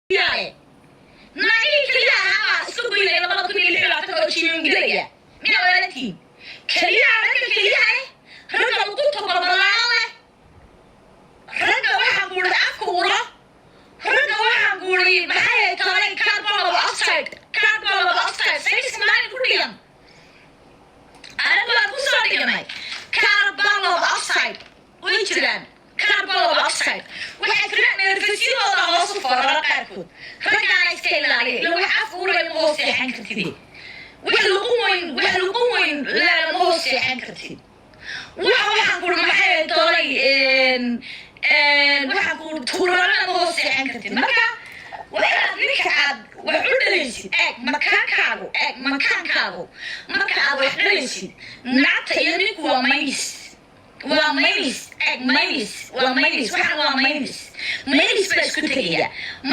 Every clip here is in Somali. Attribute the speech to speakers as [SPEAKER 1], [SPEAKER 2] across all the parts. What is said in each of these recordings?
[SPEAKER 1] يعني ناقي كليا ها اسكو بيني لبدا كن اللي لا تقول شيء انجليزي من ولاتي كليا رجل كليا رجل وقت بربلاله رجل waxa guur afkuura ragga waxa guuray maxay tahay carbon oxide face mine ku dhigan anaga ku soo dhiganay carbon oxide way jiraan carbon oxide waxa jiraan nerfisidooda hoos u fara qaarkood raggaana iska ilaaliya ilaa waxa afkuura ma hoos seexan kartid wax lagu weyn la ma hoos seexan kartid waxa guur maxay tahay waxaan ku tuurana hoos seexan kartid marka waa ninka aad wax u dhalaysid makaankaagu marka aad wax dhalaysid naagta iyo ninku waa maynis baa isku tegaya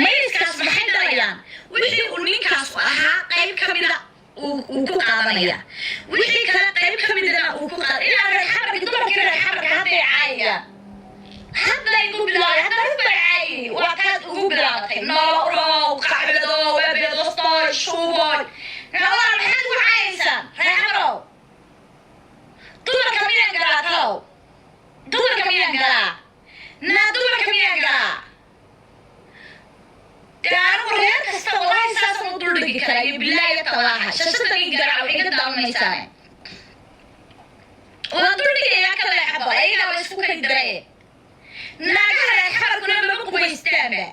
[SPEAKER 1] mayniskaas maxay dhalayaan wixii uu ninkaas ahaa qayb ka mida uu ku qaadanaya wixii kale qayb ka midana uu ku qaadanaya ilaa reer xabarka dumarka reer xabarka hadday caayayaan hadda igu bilaabay hadda rubacay waa kaad ugu bilaabatay noo qaxbado webedosto shuboy nala maxaad u caayaysan reexaro dumarka miyaan galaa dumarka miyaan galaa daanu reer kasta wallahi saasan u duldhigi karaa iyo bilaahi talaaha shashada ii garaac waxay ka daawanaysaa waa duldhigayaa ka leexaba ayagaa la isku kay daree naagaha reer xabarkuna ma qubaystaanba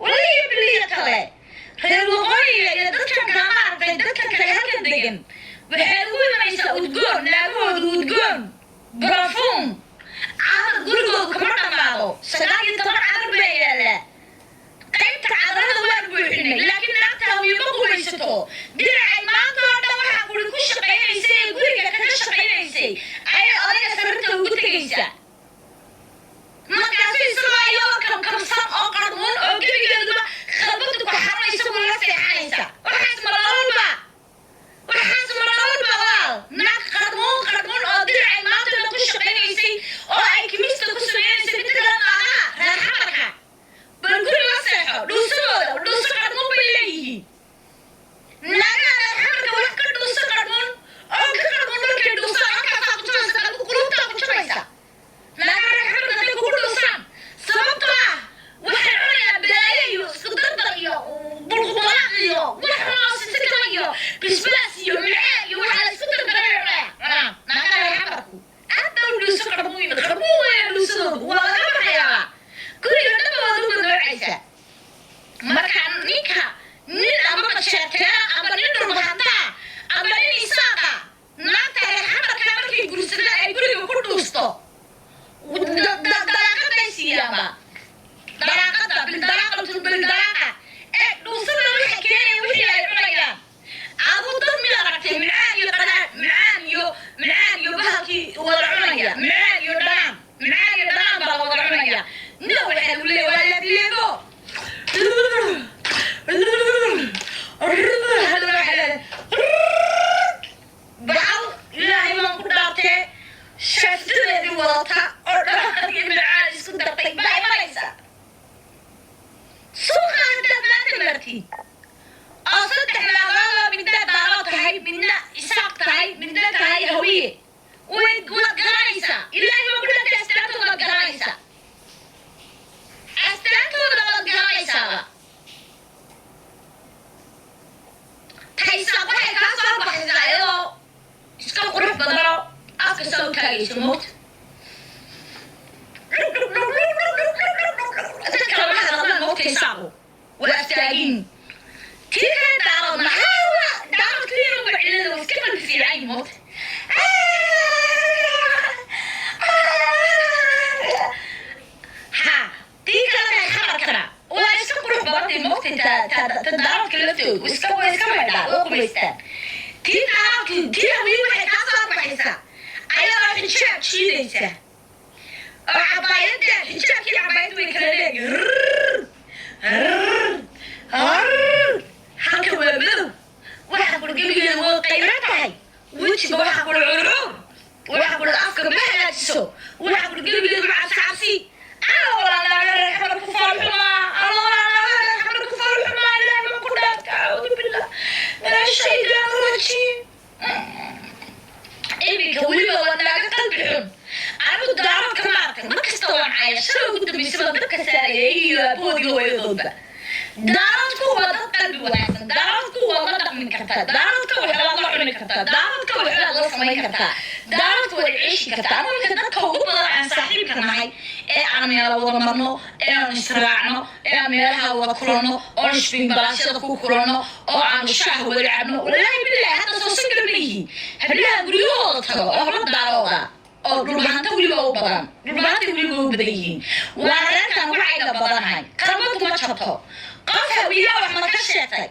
[SPEAKER 1] waliyo biliya kale reer waqooyiga iyo dadkan kala maaragtay dadkan kale halkan degan waxay ugu imanaysaa udgoon naagahooda udgoon barafuun cadar gurigooda kama dhammaado 19 cadar baa yaala qaybta cadarada waan buuxinay laakiin naagtaa wiima qubaysato diracay maanta oo dhan waxaa guri ku shaqaynaysay ee guriga kaga shaqaynaysay ayay odayga sarirta ugu tegaysaa markaasi isagoo ayoo kamkamsan oo qarmuun oo gebigeeduba khalbadu ku xaranaysa wala seexanaysa waxaas maralba walaal naag qarmuun oo diracay maanta la ku shaqaynaysay oo ay kimista ku sameeyaysay mid kale maaha reer xabarka bal guri la seexo dhuuso qarmuun bay leeyihiin naagaha reer xabarka wax ka dhuuso qarmuun oo ka qarmuun markay dhuuso halkaasaa ku jabaysa qulubtaa ku jabaysa naagaha reer xabarka hadday kugu dhuusaan sababtoo ah waxay cunayaan balaayo iyo iskudardar iyo bulqubalaaq iyo wax noosisika iyo bisbaas iyo macaan iyo waxa la isku dardaraya naagaha reer xabarku aad baa u dhuuso qarmuun weya dhuusadoodu waa laga baxayaa guriga dhamooda u ganoocaysa marka nin ama sheekeena ama nin dhulbahantaa ama nin isaaqa naagta reer xabarka markay guursadaan ay guriga ku dhuusto dalaaqaday siiyaanba bildalaaqa ee dhuusada waxa keenaya wixii ay cunayaan aduu dad mid aragtay macaan iyo bahalkii wada cunaya macaan iyo dhanaan baa la wada cunaya nina waxaa lagu leeya waa laadileego bacal ilaahay baan ku dhaartee shaaftadeedii wadata oo dhanaan iyo macaan isku dartay baa imanaysa suuqa haddaad maanta martid oo 3 naagoodoo midna daaro tahay midna isaaq tahay midna tahay hawiye waad garanaysaa ilaahay baan ku dhaartay astaantooda waad garanaysaa taysaaq waxay kaa soo baxaysaa iyadoo iska qurux badanoo afka soo taagayso moogta dadka lama hadladaan moogta isaaqu waa astaagin tii kale daaroodna daaroodkiina waa cilada waa iska qalbi fiican moogta tii kale reer xabarkana waa iska qurux badatay moogtay daaroodka laftoodu iska maydhaa oo qubaystaan tii hawiye waxay kaa soo baxaysaa ayadoo xijaab shiidaysa oo cabaayada xijaabkii cabaayad way kala leeyihin halka waa madow waxa qurgebigeeda waa qayra tahay wejiga waxa qura curuur waxa qura afka ma hagaajiso waxa qurgebigeeda macabsi cabsi أنا ولا لا لا حبر كفار حما أنا ولا لا لا حبر كفار iyo boodi hooyadoodba daaradku waa dad qalbi wanaagsan daaradku waa la dhaqmi kartaa daaradka waxaa la cuni kartaa daaradka waxaa la samayn kartaa daaradku waa ciishi kartaa marka dadka ugu badan aan saaxiibka nahay ee aan meelo wada marno ee aan israacno ee aan meelaha wada kulanno oo shbin balaashada ku kulanno oo aan shaah wada cabno wallaahi billahi hadda soo single ma yihiin hablaha guryahooda tago oo la daarooda oo dhulbahanta weliba u badan dhulbahanta weliba u badan yihiin waa reerkan waxayga badanahay karbad kuma jabto qofka wiyaa wax ma ka sheegtay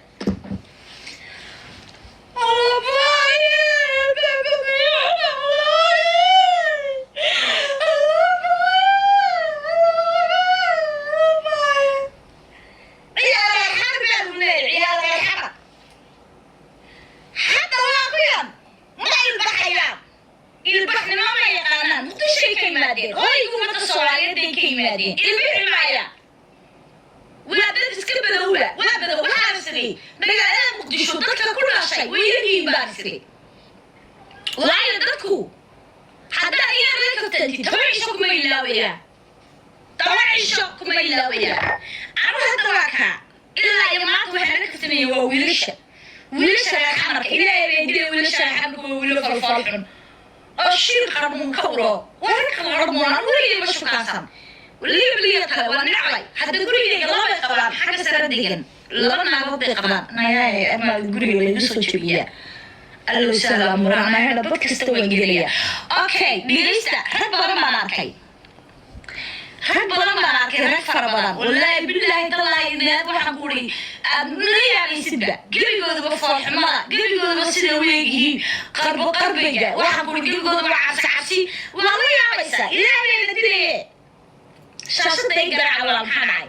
[SPEAKER 1] waayo dadku haddaa iyaa la kabtantid toban cisho kuma ilaawaya anu hadda waa kaa ilaa iyo maanta waxaa la kabtamaya waa wiilasha reer xamarka ilaahay bay dila wiilasha reer xamarka waa wiilo falfal xun oo shir qarmuun ka uro wararka qarmuun aan weligeyba shukaansan weliga kale waa nacbay hadda gurigeyga labay qabaan xagga sare degan laba naagood bay qabaan nayaay ama guriga lagu soo jebiyaa allo salaam warahmatullahi hada podcast waan geliya okay dhigeysta rag badan baan arkay rag fara badan wallahi billahi tallahi inaad waxaan ku ri niyaabaysidba gabigooda foolxumada gabigooda sida weegihiin qarbiga waxaan ku ri gabigooda waa cabsi waa la yaabaysa ilaahay la dilaye shaashada garaac walaal maxaa dhacay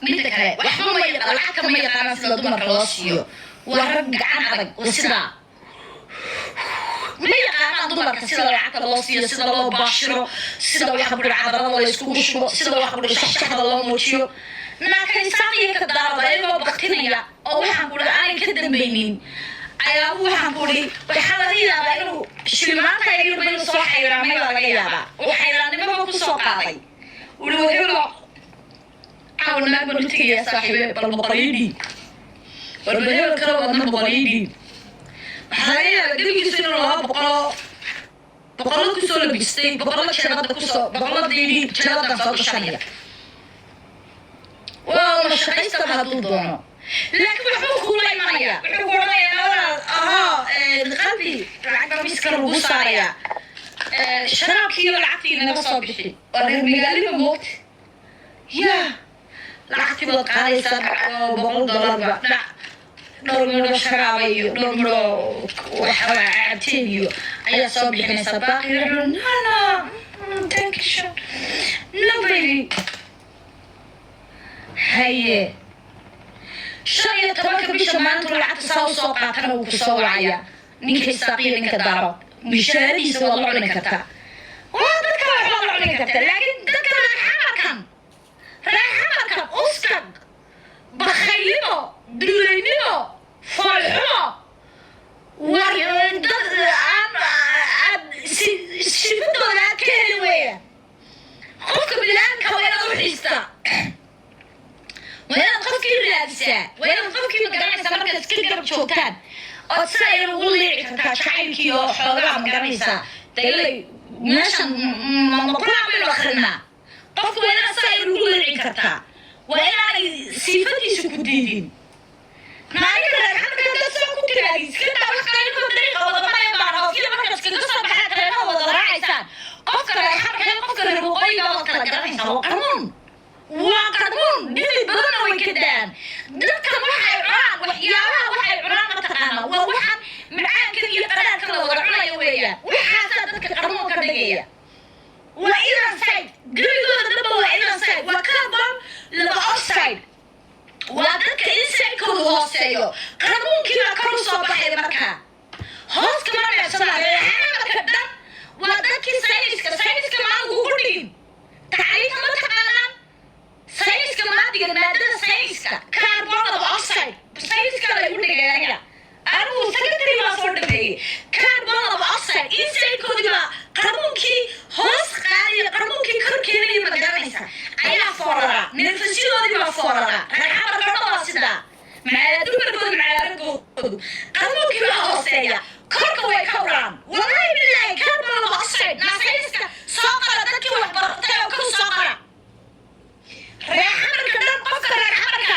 [SPEAKER 1] midda kale waxba ma yaqaan lacag kama yaqaanaan sida dumarka loo siiyo waa rag gacan adag oo sidaa ma yaqaanaan dumarka sida lacagta loo siiyo sida loo baashiro sida waxa buri cadarada la iskugu shubo sida waxa buri shaxshada loo muujiyo naakay saaqiya ka daarada ayagoo baktinaya oo waxaan kuri aanay ka dambaynin ayaa waxaan kuri waxaa laga yaabaa inuu shilimaanta ayagaba inuu soo xayraamay baa laga yaabaa oo xayraannimaba ku soo qaaday wuli wahelo caawan naag baan u tegayaa saaxiibe bal boqolyadii والبهير كلام أنا بقوليدي حاليا قبل كسر الله بقول كسر بيستي بقول شرط كسر بقول ديني شرط كسر شانية والله شقيست بهذا الدوام لكن بحب كولا مايا بحب كولا مايا قلبي العقل بيسكر وبصاريا شراب كيلو العقل أنا بصابحي والرجال موت يا العقل بقى بقول $1 dhowr sharaaba iyo dhowr waxaa cabteen iyo ayaa soo bixinaysa baaqi no thank you no baby haye 15 bisha maanta lacagta saa u soo qaatana wuu ku soo wacaya ninka istaaqiya ninka daaro mishaaradiisa waa la cuni kartaa waa dadka waxaa la cuni kartaa laakiin dadka reer xamarkan uskag bakhaylimo duulaynimo foolxumo war dad sifadooda aad ka heli weya qofka bilaanka waa inaad u xiistaa waa inaad qofkii raadisaa waa inaad qofkii magaranaysaa markaad iska garab joogtaan ood sidaa ina ugu liici kartaa jacaylkii oo xoogaha magaranaysaa dailay meeshan maqulaa baynu akrinaa qofka waa inaad sidaa ina ugu liici kartaa waa inaanay sifadiisa ku diidin maalinka reer xamarka dad soo ku tiraadi iska daa wax kale inkoo dariiqa wada maraya baan oo sida markaad iskaga soo baxaa tareena wada raacaysaan qofka reer xamarka qofka reer waqooyiga waad kala garanaysaa waa qarmuun dhili badanna way ka daan dadkan waxay cunaan waxyaabaha waxay cunaan mataqaana waa waxaan macaankan iyo qaraarkan la wada cunaya weeyaan waxaasaa dadka qarmuun ka dhigaya waa idan side gabigooda dhanba waa idan side waa carbon laba oxide waa dadka insankooda hooseeyo qarmuunkiibaa kor u soo baxaya markaa hoos kama neefsanaayo xamarka dhan waa dadkii sayniska maan ugu dhigin tacliinta ma taqaanaan sayniska maadiga maadada sayniska carbon laba oxide sayniska lagu dhigay aniga anigu secretary baa soo dhameeyey carbon laba oxide insankoodii baa qarmuunkii hoos qaadiyo qarmuunkii kor keenaya ma garanaysa فورا حمر كما سدا مع دبر مع رجود قالوا كيف هوسيا كرك way كوران والله بالله كرب لو قصيد ناسيسك سوقر dadki wax bartay oo ku sooqara حمر كدن قفكر حمرك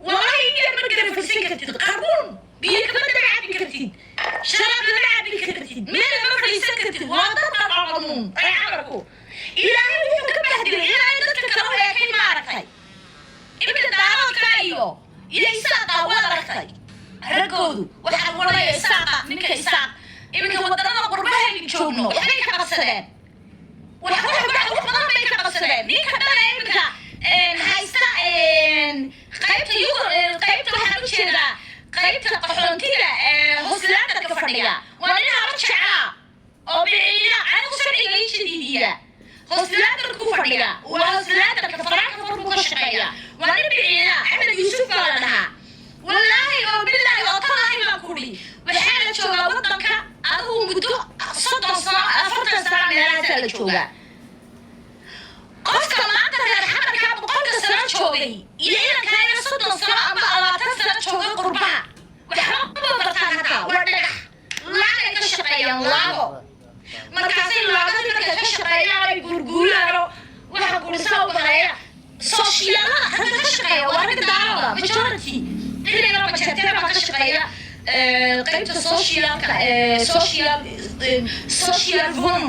[SPEAKER 1] والله يجي برجر في سكتي قربون بيك ما تلعب كرتين شراب لعب كرتين من ما في سكتي وضع القانون اي حمركو إلهي وحو كبهدل إلهي dadka kale way ka maartay ibn daaradka iyo isaaqa wadartay ragoodu waxa walay isaaqa ninka isaaq ibn wadada qurbaha joogno waxay ka qabsadeen wax badan bay ka qabsadeen ninka dana imka haysta qaybta waxa u jeeda qaybta qaxoontiga hoslaanta ka fadhiya waa nin harjaca oo biciina anigu sharciga ishidiya hoslaanta ku fadhiya waa hoslaanta ka faraha furbu ka shaqeeya waa nin biciina Axmed Yuusuf baa lahaa wallahi oo billahi oo tallahi baa kuli waxa la joogaa wadanka adigu muddo 30 sano 40 sano meelaha la joogaa qofka maanta reer xamarka boqolka sano joogay ilaa kaaga 30 sano ama 20 sano joogay qurbaha waxa ma bartaan hada waa dhagax laaga ka shaqeeyaan laago markaasay laagada ka shaqeeyaan ay gurguulaaro waxa gursaa bahaya social ka shaqeeya waa rag daarada majority إلى ما تشتري ما كشقيا قيمة social فون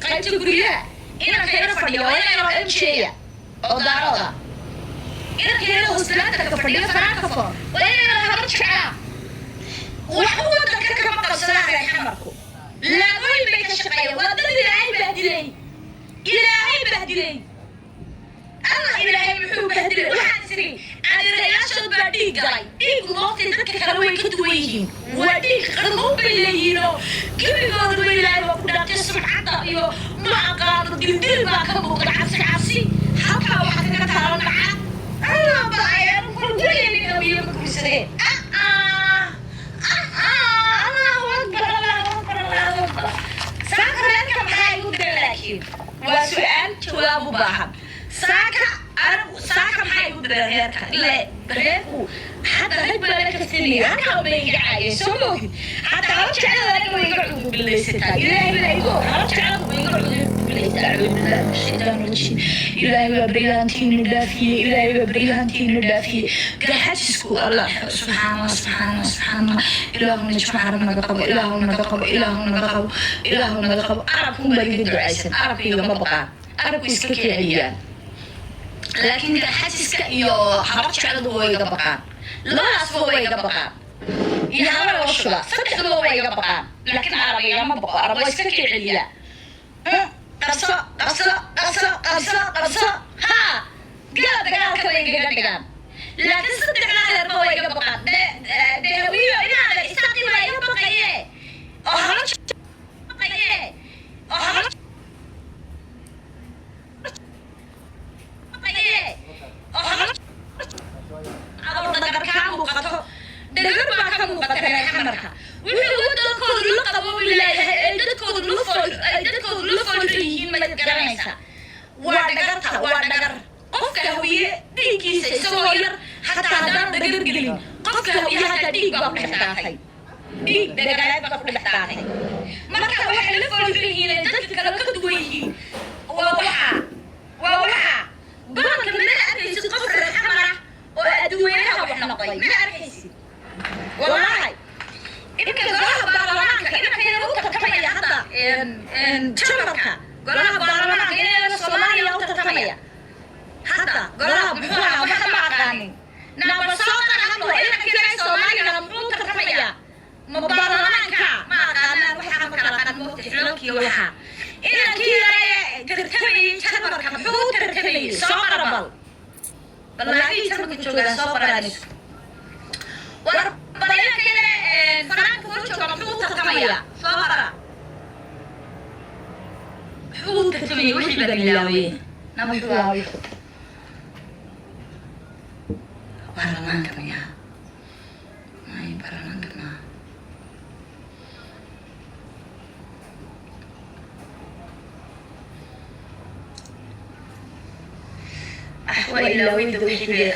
[SPEAKER 1] قيمة الجريئة إنا كيرا فرديا وإنا إمشيا أو دارا إنا كيرا هستلاتك فرديا فراك فون وإنا هرجع وحوة كذا ما قصلا على حمركو لا قول بيت الشقيا وضد إلهي بهدلين إلهي بهدلين أنا إلهي محو بهدلين واحد سري أنا رياشة بدي جاي ديك وقت ذكر كروي كدويهم وديك قرب الليلو كيف يقولوا إلهي وقدرت تسمع حتى يو ما قالوا دير ما كانوا عسي حتى واحد كتار معه أنا بعير كل اللي نبيه بكرسي الله أكبر ساكر لك محاي ودلكين وسؤال جواب باهم ساكر أنا ساكر محاي ودلكين لا بريكو حتى هجبنا لك السنية أنا بيجعي سموه حتى رجع لك ويقعدوا بالليستة إلهي بلايقو رجع لك ويقعدوا بالليستة أعوذ بالله من الشيطان الرجيم إلهي وبريانتين الدافية إلهي وبريانتين الدافية قحجسكو الله سبحان الله سبحان الله سبحان الله إلهنا نجمع ربنا قبل إلهنا قبل إلهنا قبل إلهنا قبل أعرفهم بريد الدعيسن أعرف إذا ما بقى أعرف يسككي عيان لكن قحجسك إيو حرج على ضوء قبقان لا أسفو ويقبقان يهانا وشلا صدق ضوء ويقبقان لكن عربي ما بقى عربي يسككي عيان قرصة قرصة قرصة قرصة قرصة ها قال كوين لكن صدق على الضوء ويقبقان ده ويو إنا على إستاقي ويقبقية أهرج بقية أهرج بقية أهرج أنا دقر كان مقطع دقر ما كان مقطع حمرها ويقول لقب ولا دكود لفول فيه ما تقرنيسا ودقرتها قفك هوية ديكيسا سوير حتى هذا دقر قليل قفك هوية حتى ديك باب محتاحي ديك دقرات باب محتاحي مركا واحد لفول فيه دكك لو كدويه ووحا بانك من أدريس قفر الحمرة وأدوينها وحنقي ما أرحيسي والله إنك قرها بارلمانك إنك يروك تتمية حتى جمرك قرها بارلمانك إنك الصومالية أو تتمية حتى قرها بحوها وحما عقاني نابسوطا حمو إنك يرى الصومالية لمبروك تتمية مبارلمانك ما عقانا وحا مكالقان مفتحلوكي وحا إنك يرى ترتمي جمرك محو ترتمي صقربل بالله تربك جوجا صقرانيس وربنا كده فرانك وجهك محو تتمية صقرا محو تتمية وحي بلاوي نمحو برلمانك مياه ماي برلمانك ما waa ilaaweyda wixii